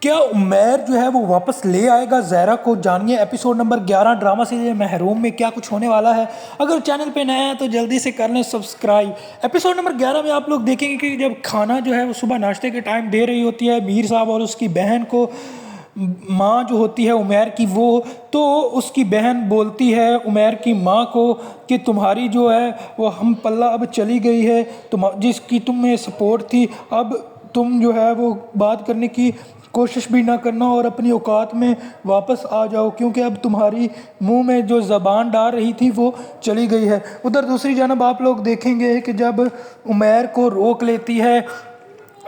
क्या उमैर जो है वो वापस ले आएगा ज़ायरा को? जानिए एपिसोड नंबर 11 ड्रामा सीरियल महरूम में क्या कुछ होने वाला है। अगर चैनल पे नया है तो जल्दी से कर लें सब्सक्राइब। एपिसोड नंबर 11 में आप लोग देखेंगे कि जब खाना जो है वो सुबह नाश्ते के टाइम दे रही होती है मीर साहब और उसकी बहन को, माँ जो होती है उमैर की वो, तो उसकी बहन बोलती है उमैर की माँ को कि तुम्हारी जो है वो हम पल्ला अब चली गई है, तुम जिसकी तुम्हें सपोर्ट थी, अब तुम जो है वो बात करने की कोशिश भी ना करना और अपनी औकात में वापस आ जाओ, क्योंकि अब तुम्हारी मुंह में जो ज़बान डाल रही थी वो चली गई है। उधर दूसरी जानब आप लोग देखेंगे कि जब उमैर को रोक लेती है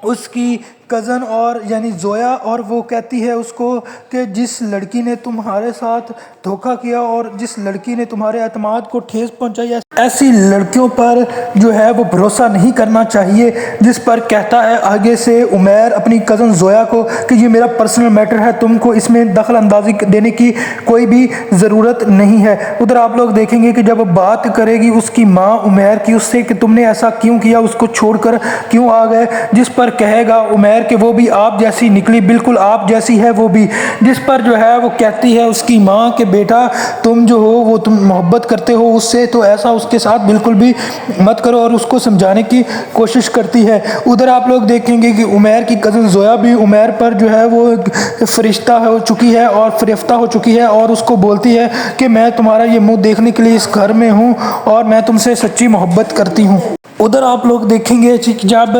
उसकी कज़न और यानी ज़ोया, और वो कहती है उसको कि जिस लड़की ने तुम्हारे साथ धोखा किया और जिस लड़की ने तुम्हारे एतमाद को ठेस पहुंचाई, ऐसी लड़कियों पर जो है वो भरोसा नहीं करना चाहिए। जिस पर कहता है आगे से उमैर अपनी कज़न ज़ोया को कि ये मेरा पर्सनल मैटर है, तुमको इसमें दखल अंदाजी देने की कोई भी ज़रूरत नहीं है। उधर आप लोग देखेंगे कि जब बात करेगी उसकी माँ उमैर की उससे कि तुमने ऐसा क्यों किया, उसको छोड़कर क्यों आ गए, जिस पर कहेगा उमैर कि वो भी आप जैसी निकली, बिल्कुल आप जैसी है वो भी। जिस पर जो है वो कहती है उसकी माँ कि बेटा तुम जो हो वो तुम मोहब्बत करते हो उससे, तो ऐसा उसके साथ बिल्कुल भी मत करो, और उसको समझाने की कोशिश करती है। उधर आप लोग देखेंगे कि उमैर की कज़न ज़ोया भी उमैर पर जो है वो फरिश्ता हो चुकी है और फरिफ्ता हो चुकी है, और उसको बोलती है कि मैं तुम्हारा ये मुँह देखने के लिए इस घर में हूँ और मैं तुमसे सच्ची मोहब्बत करती हूँ। उधर आप लोग देखेंगे जब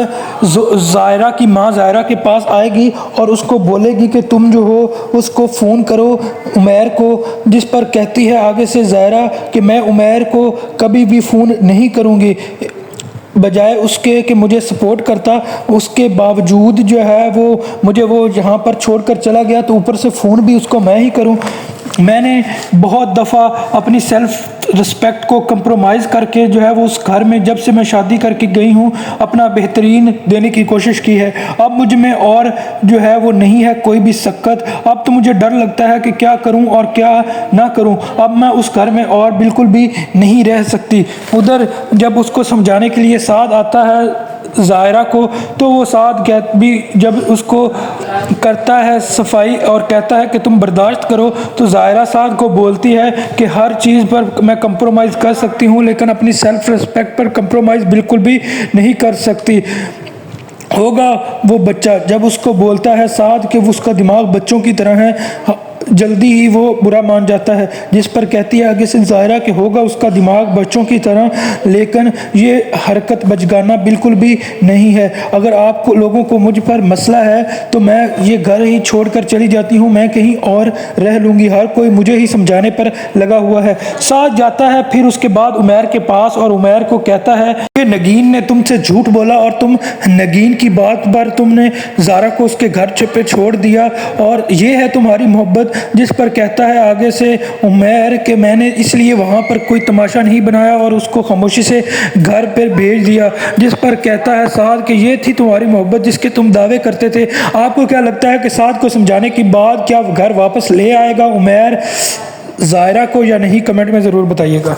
ज़ायरा की माँ ज़ायरा के पास आएगी और उसको बोलेगी कि तुम जो हो उसको फ़ोन करो उमैर को, जिस पर कहती है आगे से ज़ायरा कि मैं उमैर को कभी भी फ़ोन नहीं करूँगी, बजाय उसके कि मुझे सपोर्ट करता, उसके बावजूद जो है वो यहाँ पर छोड़कर चला गया, तो ऊपर से फ़ोन भी उसको मैं ही करूँ। मैंने बहुत दफ़ा अपनी सेल्फ़ रिस्पेक्ट को कंप्रोमाइज़ करके जो है वो उस घर में जब से मैं शादी करके गई हूँ अपना बेहतरीन देने की कोशिश की है। अब मुझ में और जो है वो नहीं है कोई भी शक्कत। अब तो मुझे डर लगता है कि क्या करूँ और क्या ना करूँ। अब मैं उस घर में और बिल्कुल भी नहीं रह सकती। उधर जब उसको समझाने के लिए साथ आता है ज़ायरा को, तो वो साथ भी जब उसको करता है सफाई और कहता है कि तुम बर्दाश्त करो, तो ज़ायरा साथ को बोलती है कि हर चीज़ पर मैं कंप्रोमाइज़ कर सकती हूँ लेकिन अपनी सेल्फ़ रिस्पेक्ट पर कंप्रोमाइज़ बिल्कुल भी नहीं कर सकती। होगा वो बच्चा, जब उसको बोलता है साथ कि उसका दिमाग बच्चों की तरह है, जल्दी ही वो बुरा मान जाता है। जिस पर कहती है आगे से ज़ायरा कि होगा उसका दिमाग बच्चों की तरह, लेकिन ये हरकत बचगाना बिल्कुल भी नहीं है। अगर आपको लोगों को मुझ पर मसला है तो मैं ये घर ही छोड़कर चली जाती हूँ, मैं कहीं और रह लूँगी, हर कोई मुझे ही समझाने पर लगा हुआ है। साथ जाता है फिर उसके बाद उमैर के पास और उमैर को कहता है कि नगीन ने तुमसे झूठ बोला और तुम नगीन की बात पर तुमने ज़ारा को उसके घर पे छोड़ दिया और ये है तुम्हारी मोहब्बत। जिस पर कहता है आगे से उमैर कि मैंने इसलिए वहाँ पर कोई तमाशा नहीं बनाया और उसको खामोशी से घर पर भेज दिया। जिस पर कहता है साद कि ये थी तुम्हारी मोहब्बत जिसके तुम दावे करते थे। आपको क्या लगता है कि साद को समझाने के बाद क्या घर वापस ले आएगा उमैर ज़ायरा को या नहीं? कमेंट में ज़रूर बताइएगा।